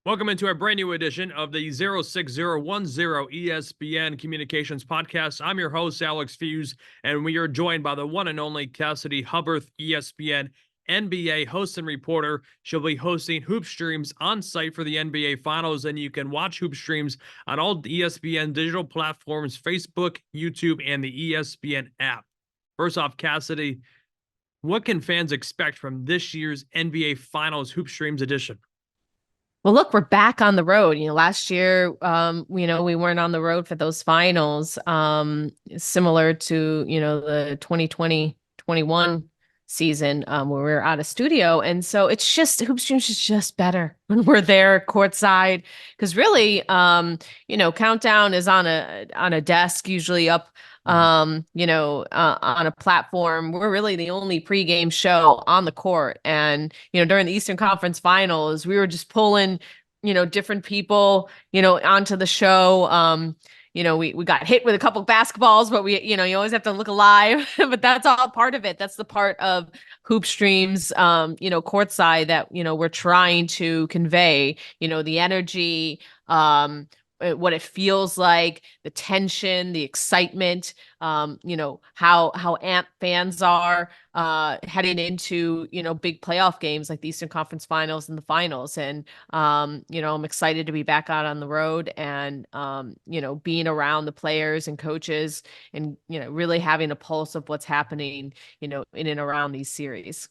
Welcome into a brand new edition of the 06010 ESPN Communications podcast. I'm your host, Alex Feuz, and we are joined by the one and only Cassidy Hubbarth, ESPN NBA host and reporter. She'll be hosting Hoop Streams on site for the NBA Finals, and you can watch Hoop Streams on all ESPN digital platforms, Facebook, YouTube, and the ESPN app. First off, Cassidy, what can fans expect from this year's NBA Finals Hoop Streams edition? Well, look, we're back on the road. Last year, we weren't on the road for those finals, similar to, the 2020-21 season, where we were out of studio. And so it's just, Hoop Streams is just better when we're there courtside. Because really, Countdown is on a desk, usually up on a platform. We're really the only pregame show on the court. And, during the Eastern Conference Finals, we were just pulling, different people, onto the show. We got hit with a couple of basketballs, but you always have to look alive. But that's all part of it. That's the part of Hoop Streams, courtside that, we're trying to convey, the energy, what it feels like, the tension, the excitement, how amped fans are heading into, big playoff games like the Eastern Conference Finals and the finals. And, I'm excited to be back out on the road and, being around the players and coaches and, really having a pulse of what's happening, in and around these series.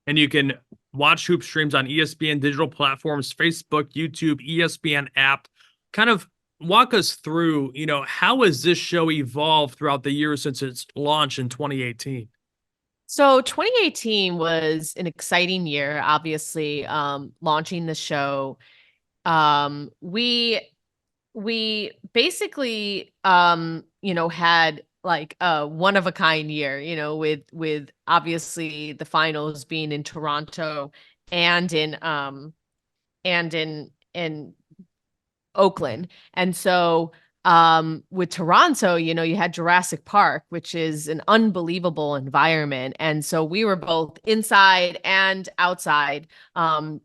And you can watch Hoop Streams on ESPN digital platforms, Facebook, YouTube, ESPN app. Kind of walk us through, how has this show evolved throughout the years since its launch in 2018? So 2018 was an exciting year, obviously, launching the show. We basically, had like a one of a kind year, with obviously the finals being in Toronto and in Oakland. And so with Toronto, you had Jurassic Park, which is an unbelievable environment. And so we were both inside and outside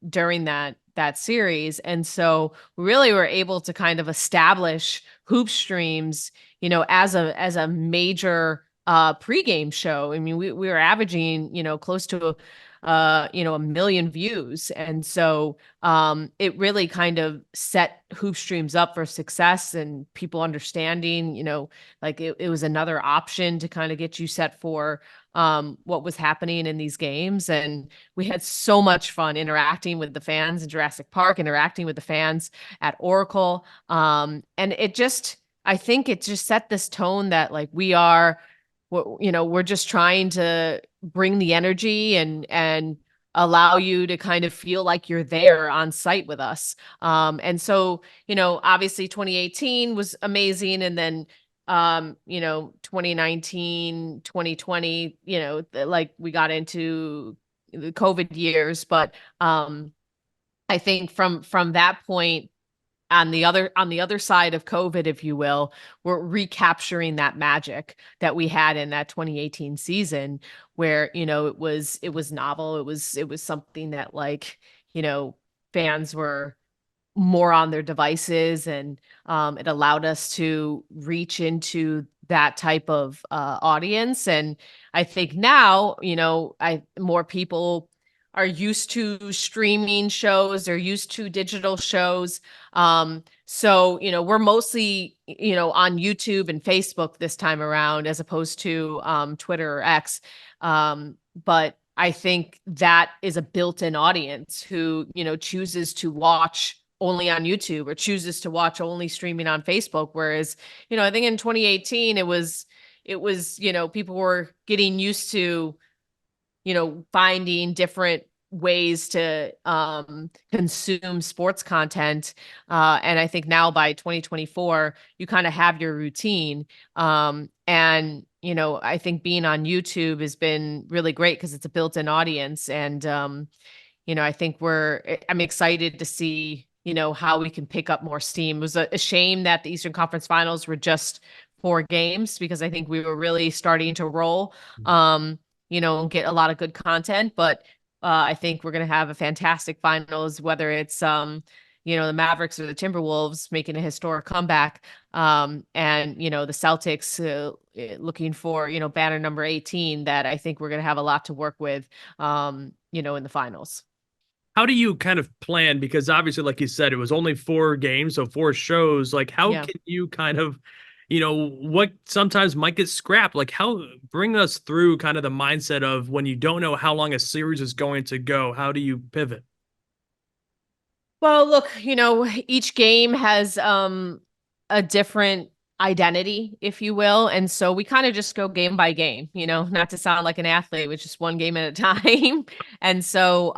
during that series. And so we really were able to kind of establish Hoop Streams, as a major pregame show. I mean, we were averaging, close to a million views. And so it really kind of set Hoop Streams up for success and people understanding, like it was another option to kind of get you set for what was happening in these games. And we had so much fun interacting with the fans in Jurassic Park, interacting with the fans at Oracle. And I think it just set this tone that like we're just trying to bring the energy and allow you to kind of feel like you're there on site with us. And so, obviously 2018 was amazing. And then, 2019, 2020, like we got into the COVID years, but, I think from that point, on the other side of COVID, if you will, we're recapturing that magic that we had in that 2018 season where, it was novel. It was something that like, fans were more on their devices and it allowed us to reach into that type of audience. And I think now, more people are used to streaming shows, they're used to digital shows. So, we're mostly, on YouTube and Facebook this time around, as opposed to Twitter or X. But I think that is a built-in audience who, chooses to watch only on YouTube or chooses to watch only streaming on Facebook. Whereas, I think in 2018, it was, people were getting used to, finding different ways to consume sports content. And I think now by 2024, you kind of have your routine. And, I think being on YouTube has been really great because it's a built-in audience. And, I think I'm excited to see, how we can pick up more steam. It was a shame that the Eastern Conference Finals were just 4 games because I think we were really starting to roll. And get a lot of good content. But I think we're going to have a fantastic finals, whether it's, the Mavericks or the Timberwolves making a historic comeback. And the Celtics looking for, banner number 18, that I think we're going to have a lot to work with, in the finals. How do you kind of plan? Because obviously, like you said, it was only 4 games, so 4 shows. Like, how Yeah. can you kind of, what sometimes might get scrapped? Like, how bring us through kind of the mindset of when you don't know how long a series is going to go? How do you pivot? Well, look, each game has a different identity, if you will. And so we kind of just go game by game, not to sound like an athlete, with just one game at a time. And so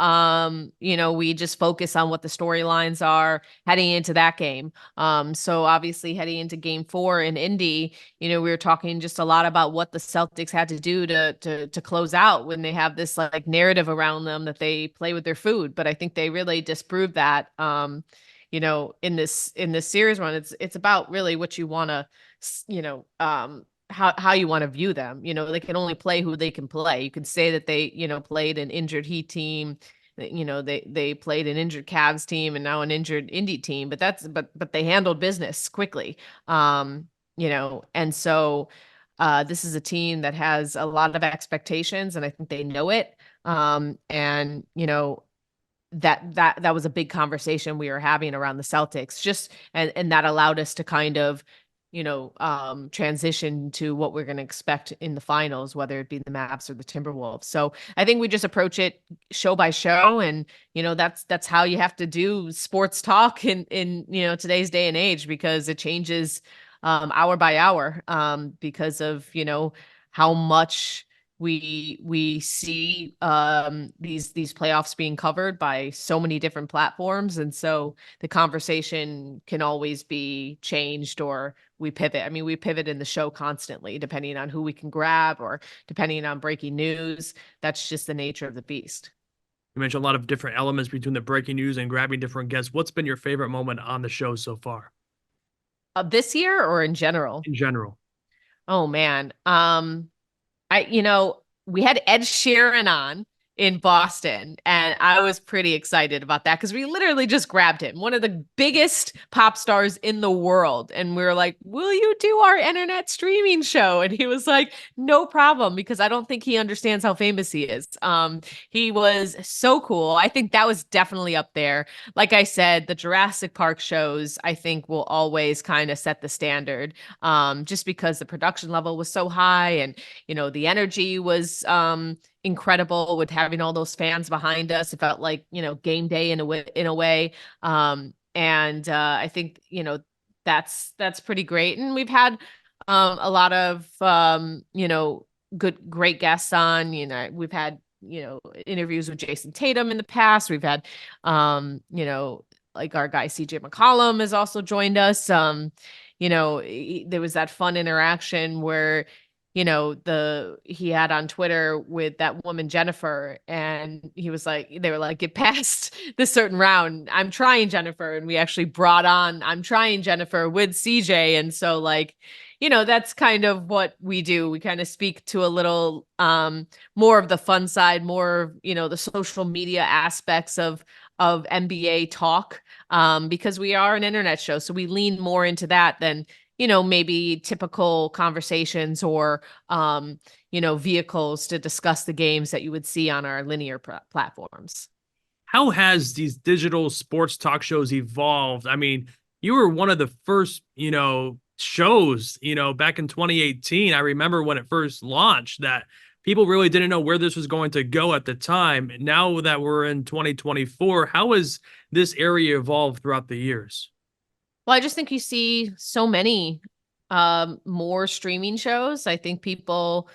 we just focus on what the storylines are heading into that game. So obviously heading into game 4 in Indy, we were talking just a lot about what the Celtics had to do to close out when they have this like narrative around them that they play with their food. But I think they really disproved that. In this series run, it's about really what you want to, how you want to view them. They can only play who they can play. You can say that they, played an injured Heat team, they played an injured Cavs team and now an injured Indy team, but they handled business quickly. And so this is a team that has a lot of expectations, and I think they know it. And that was a big conversation we were having around the Celtics, just and that allowed us to kind of transition to what we're going to expect in the finals, whether it be the Mavs or the Timberwolves. So I think we just approach it show by show, and that's how you have to do sports talk in today's day and age, because it changes hour by hour, because of how much we see these playoffs being covered by so many different platforms. And so the conversation can always be changed, or we pivot. I mean, we pivot in the show constantly, depending on who we can grab or depending on breaking news. That's just the nature of the beast. You mentioned a lot of different elements between the breaking news and grabbing different guests. What's been your favorite moment on the show so far, This year or in general? in general? Oh man. We had Ed Sheeran on in Boston, and I was pretty excited about that because we literally just grabbed him, one of the biggest pop stars in the world. And we were like, will you do our internet streaming show? And he was like, no problem, because I don't think he understands how famous he is. He was so cool. I think that was definitely up there. Like I said, the Jurassic Park shows, I think, will always kind of set the standard, just because the production level was so high, and the energy was incredible with having all those fans behind us. It felt like game day in a way. And I think that's pretty great. And we've had a lot of great guests on. We've had interviews with Jason Tatum in the past. We've had like our guy CJ McCollum has also joined us. There was that fun interaction where he had on Twitter with that woman Jennifer, and they were like, get past this certain round, I'm trying Jennifer, and we actually brought on I'm trying Jennifer with CJ. And so that's kind of what we do. We kind of speak to a little more of the fun side, more the social media aspects of NBA talk, because we are an internet show, so we lean more into that than maybe typical conversations or, vehicles to discuss the games that you would see on our linear platforms. How has these digital sports talk shows evolved? I mean, you were one of the first, shows, back in 2018. I remember when it first launched that people really didn't know where this was going to go at the time. Now that we're in 2024, how has this area evolved throughout the years? Well, I just think you see so many more streaming shows. I think people,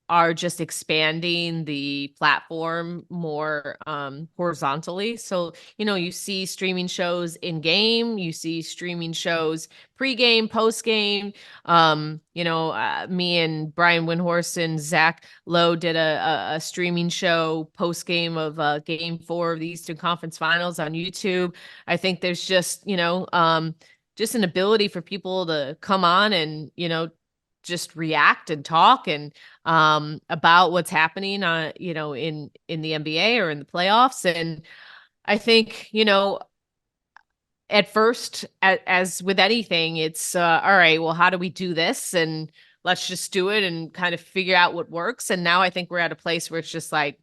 are just expanding the platform more horizontally. So, you see streaming shows in game, you see streaming shows pre-game, post-game. Me and Brian Windhorst and Zach Lowe did a streaming show post-game of game 4 of the Eastern Conference Finals on YouTube. I think there's just an ability for people to come on and, just react and talk and about what's happening in the NBA or in the playoffs. And I think, at first, as with anything, it's all right, well, how do we do this? And let's just do it and kind of figure out what works. And now I think we're at a place where it's just like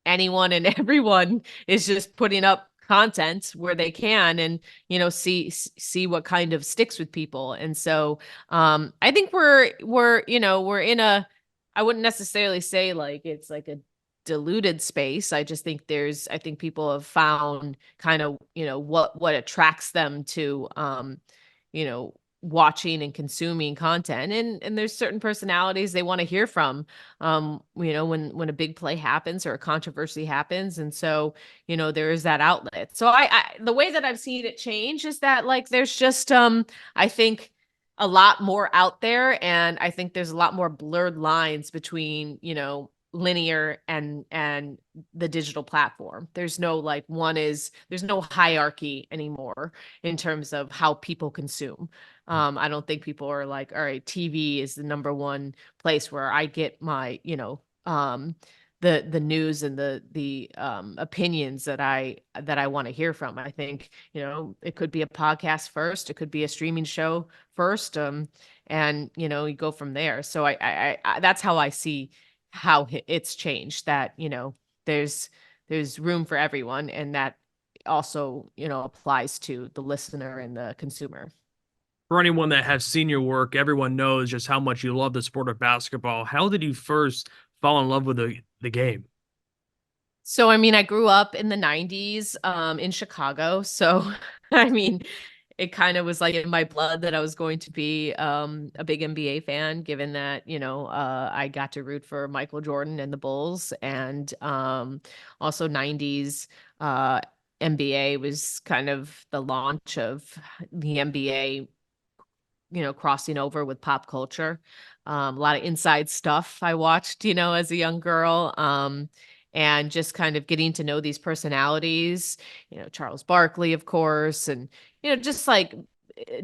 anyone and everyone is just putting up content where they can and see what kind of sticks with people. And so I think we're in a, I wouldn't necessarily say like it's like a diluted space. I think people have found kind of what attracts them to you know watching and consuming content, and there's certain personalities they want to hear from when a big play happens or a controversy happens. And so there is that outlet. So I the way that I've seen it change is that like there's just I think a lot more out there, and I think there's a lot more blurred lines between linear and the digital platform. There's no like there's no hierarchy anymore in terms of how people consume. I don't think people are like, all right, TV is the number one place where I get my, the news and the opinions that I want to hear from. I think, it could be a podcast first, it could be a streaming show first, and you go from there. So I that's how I see how it's changed, that there's room for everyone, and that also applies to the listener and the consumer. For anyone that has seen your work, everyone knows just how much you love the sport of basketball. How did you first fall in love with the game? So I mean, I grew up in the 90s in Chicago, so I mean, it kind of was like in my blood that I was going to be a big NBA fan, given that, I got to root for Michael Jordan and the Bulls. And also 90s NBA was kind of the launch of the NBA, crossing over with pop culture. A lot of inside stuff I watched, as a young girl. And just kind of getting to know these personalities, Charles Barkley, of course, and, just like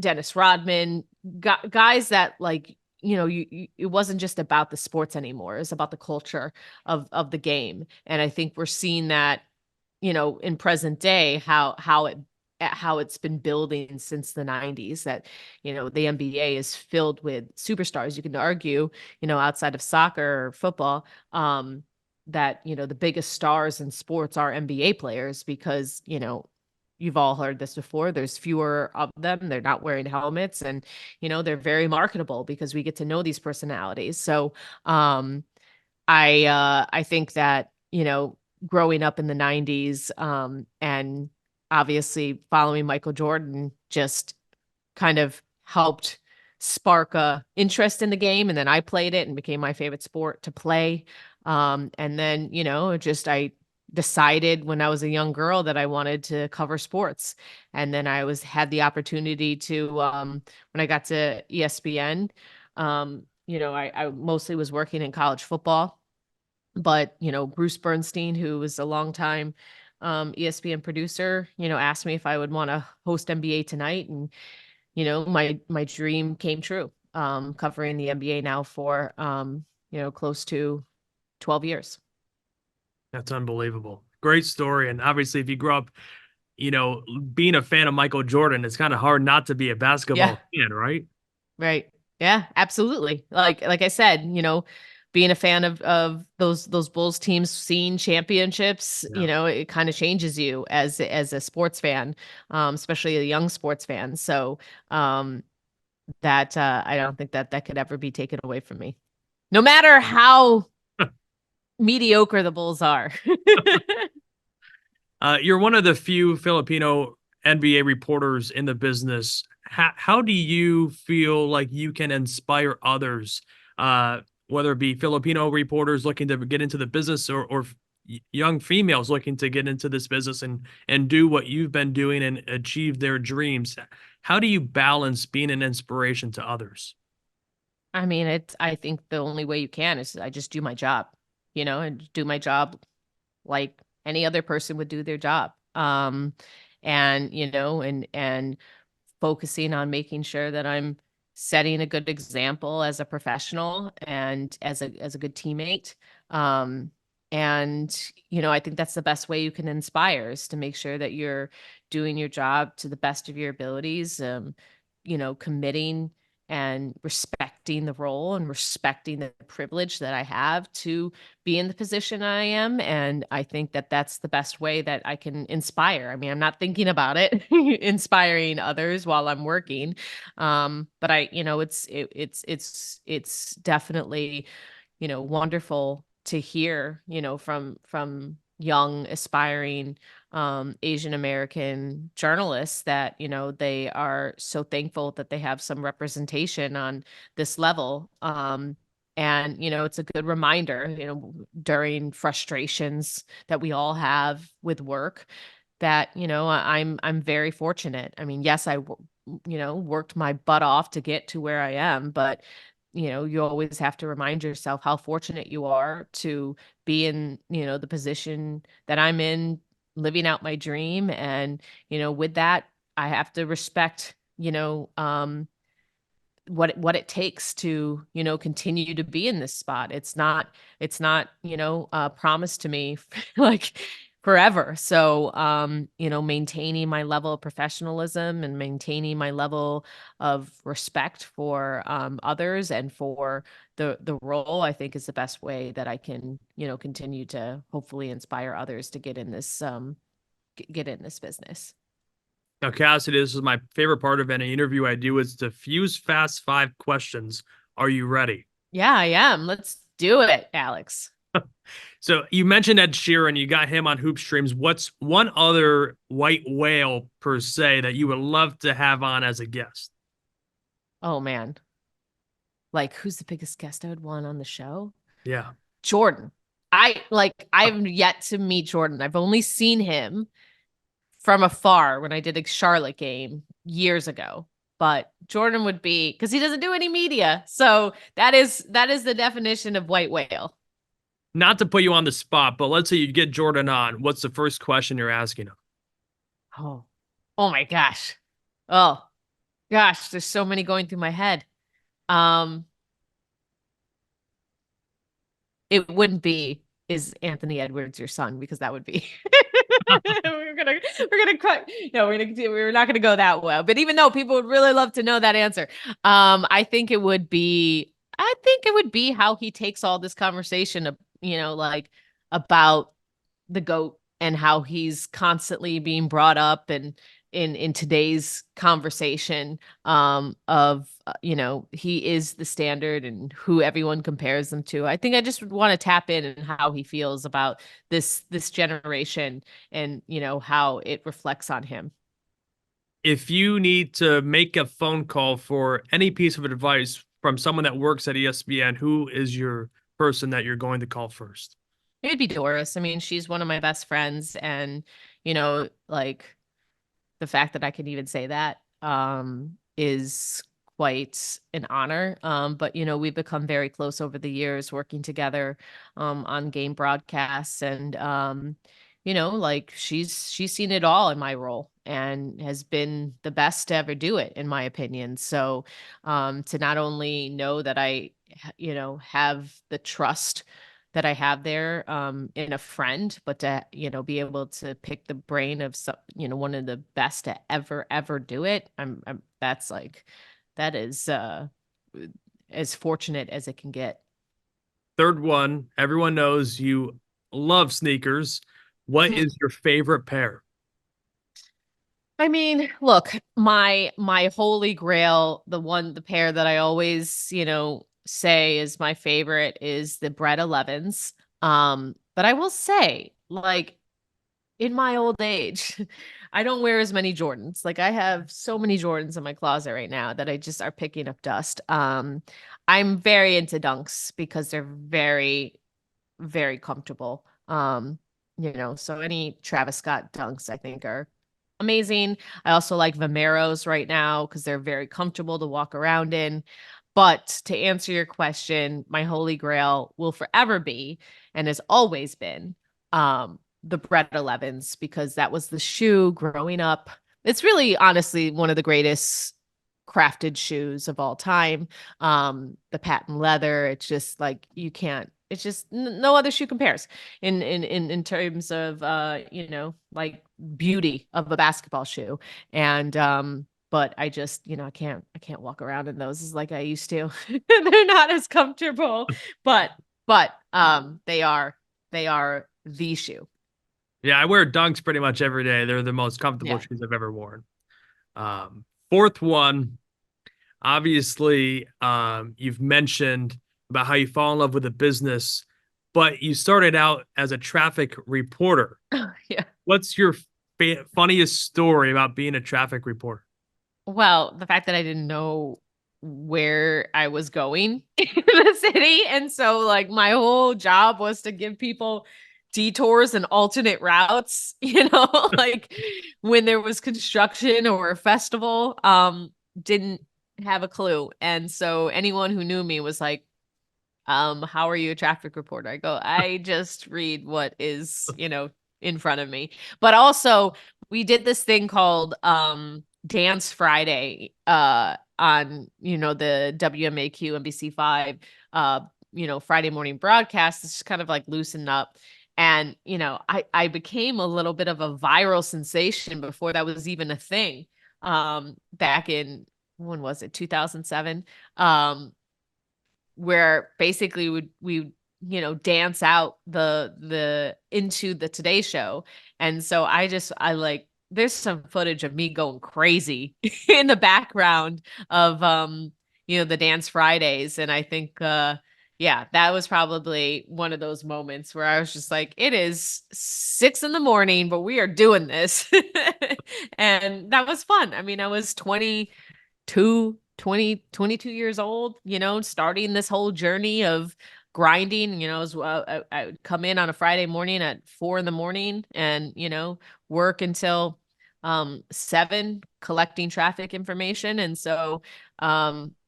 Dennis Rodman, guys that like, it wasn't just about the sports anymore. It's about the culture of the game. And I think we're seeing that, in present day, how it's been building since the 90s, that the NBA is filled with superstars. You can argue, outside of soccer or football, that the biggest stars in sports are NBA players, because you've all heard this before, there's fewer of them, they're not wearing helmets, and they're very marketable because we get to know these personalities. So I think that growing up in the 90s, and obviously following Michael Jordan just kind of helped spark a interest in the game. And then I played it and became my favorite sport to play. And then, I decided when I was a young girl that I wanted to cover sports. And then I had the opportunity to, when I got to ESPN, I mostly was working in college football, but, Bruce Bernstein, who was a longtime ESPN producer, asked me if I would want to host NBA Tonight. And, my dream came true, covering the NBA now for, close to 12 years. That's unbelievable. Great story. And obviously, if you grew up, being a fan of Michael Jordan, it's kind of hard not to be a Yeah, basketball fan, right? right. Yeah, absolutely. Like I said, being a fan of those Bulls teams, seeing championships, Yeah. it kind of changes you as a sports fan, especially a young sports fan. So that I don't think that could ever be taken away from me, no matter how mediocre the Bulls are. You're one of the few Filipino NBA reporters in the business. How do you feel like you can inspire others, whether it be Filipino reporters looking to get into the business, or young females looking to get into this business and do what you've been doing and achieve their dreams? How do you balance being an inspiration to others? I mean, I think the only way you can is I just do my job, and do my job like any other person would do their job. And and focusing on making sure that I'm setting a good example as a professional and as a good teammate. Um, And, I think that's the best way you can inspire, is to make sure that you're doing your job to the best of your abilities, committing and respecting the role and respecting the privilege that I have to be in the position I am. And I think that that's the best way that I can inspire. I mean, I'm not thinking about it, inspiring others while I'm working. But it's definitely, wonderful to hear, from young aspiring Asian American journalists that, they are so thankful that they have some representation on this level. And, it's a good reminder, during frustrations that we all have with work, that, I'm very fortunate. I mean, yes, worked my butt off to get to where I am, but you always have to remind yourself how fortunate you are to be in, the position that I'm in, living out my dream. And, with that, I have to respect, what it takes to, continue to be in this spot. It's not, promised to me like forever. So, maintaining my level of professionalism and maintaining my level of respect for others and for the role, I think, is the best way that I can, continue to hopefully inspire others to get in this get in this business. Now, Cassidy, this is my favorite part of any interview I do is to fuse fast 5 questions. Are you ready? Yeah, I am. Let's do it, Alex. So you mentioned Ed Sheeran, you got him on Hoop Streams. What's one other white whale per se that you would love to have on as a guest? Oh man. Like, who's the biggest guest I would want on the show? Yeah. Jordan. I've yet to meet Jordan. I've only seen him from afar when I did a Charlotte game years ago. But Jordan would be, because he doesn't do any media. So that is the definition of white whale. Not to put you on the spot, but let's say you get Jordan on. What's the first question you're asking him? Oh. Oh my gosh. Oh gosh, there's so many going through my head. Um, it wouldn't be, is Anthony Edwards your son? Because that would be we're gonna cut. No, we're not gonna go that well. But even though people would really love to know that answer, I think it would be how he takes all this conversation of, like, about the GOAT and how he's constantly being brought up and in today's conversation, of he is the standard and who everyone compares them to. I think I just would want to tap in and how he feels about this generation, and how it reflects on him. If you need to make a phone call for any piece of advice from someone that works at ESPN, who is your person that you're going to call first? It'd be Doris. I mean, she's one of my best friends, and like, the fact that I can even say that is quite an honor. But we've become very close over the years, working together on game broadcasts, and like, she's seen it all in my role and has been the best to ever do it, in my opinion. So to not only know that I have the trust that I have there in a friend, but to, be able to pick the brain of some, one of the best to ever do it. That's like, that is as fortunate as it can get. Third one, everyone knows you love sneakers. What is your favorite pair? I mean, look, my holy grail, the pair that I always, say is my favorite, is the Bread 11s. But I will say, like, in my old age, I don't wear as many Jordans. Like, I have so many Jordans in my closet right now that I just are picking up dust. I'm very into Dunks because they're very, very comfortable. So any Travis Scott Dunks, I think, are amazing. I also like Vomeros right now because they're very comfortable to walk around in. But to answer your question, my holy grail will forever be, and has always been, the Bread 11s, because that was the shoe growing up. It's really, honestly, one of the greatest crafted shoes of all time. The patent leather, it's just like, you can't it's just no other shoe compares in terms of like beauty of a basketball shoe. And but I just, I can't walk around in those as like I used to. They're not as comfortable, but they are the shoe. Yeah, I wear Dunks pretty much every day. They're the most comfortable Yeah. shoes I've ever worn. Fourth one, obviously, you've mentioned about how you fall in love with the business, but you started out as a traffic reporter. Yeah. What's your funniest story about being a traffic reporter? Well, the fact that I didn't know where I was going in the city. And so like my whole job was to give people detours and alternate routes, like when there was construction or a festival, didn't have a clue. And so anyone who knew me was like, how are you a traffic reporter? I go, I just read what is, in front of me. But also we did this thing called Dance Friday on, the WMAQ NBC5 Friday morning broadcast. It's just kind of like loosen up. And, I became a little bit of a viral sensation before that was even a thing. Back in, when was it, 2007? Where basically we dance out the into the Today Show. And so I like, there's some footage of me going crazy in the background of the Dance Fridays. And I think yeah, that was probably one of those moments where I was just like, it is 6 a.m, but we are doing this. And that was fun. I mean, I was 22 years old, starting this whole journey of grinding. As well, I would come in on a Friday morning at 4 a.m. and, work until 7, collecting traffic information. And so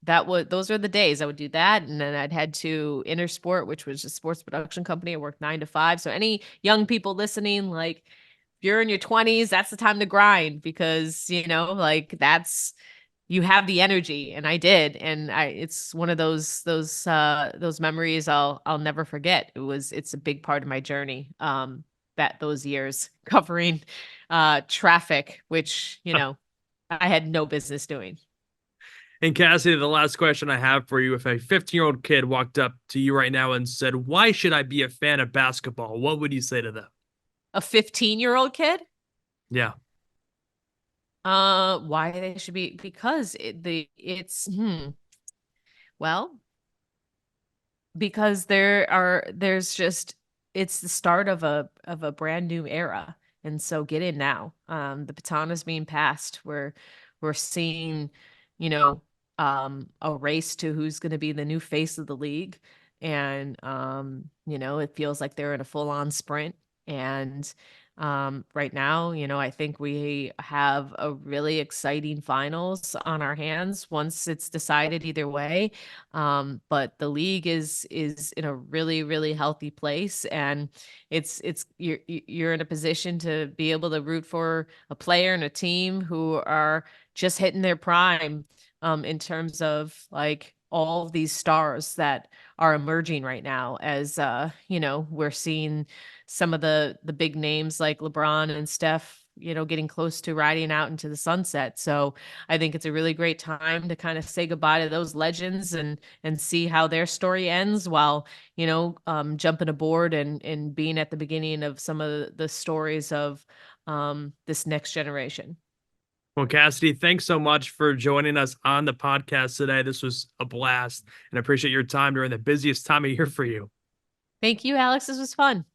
those were the days I would do that. And then I'd head to Intersport, which was a sports production company. I worked 9 to 5. So any young people listening, like if you're in your 20s, that's the time to grind, because, like you have the energy. And I did. And it's one of those memories I'll never forget. It's a big part of my journey. That those years covering traffic, which, I had no business doing. And Cassidy, the last question I have for you: if a 15-year-old kid walked up to you right now and said, "Why should I be a fan of basketball?" What would you say to them? A 15-year-old kid? Yeah. Why they should be? Because well, because there's just, it's the start of a brand new era. And so get in now. The baton is being passed. We're seeing, you know, a race to who's going to be the new face of the league. And it feels like they're in a full-on sprint. And right now, I think we have a really exciting finals on our hands once it's decided either way. But the league is in a really, really healthy place, and you're in a position to be able to root for a player and a team who are just hitting their prime, in terms of like all of these stars that are emerging right now. As we're seeing some of the big names like LeBron and Steph, getting close to riding out into the sunset. So I think it's a really great time to kind of say goodbye to those legends and see how their story ends, while, jumping aboard and being at the beginning of some of the stories of this next generation. Well, Cassidy, thanks so much for joining us on the podcast today. This was a blast, and I appreciate your time during the busiest time of year for you. Thank you, Alex. This was fun.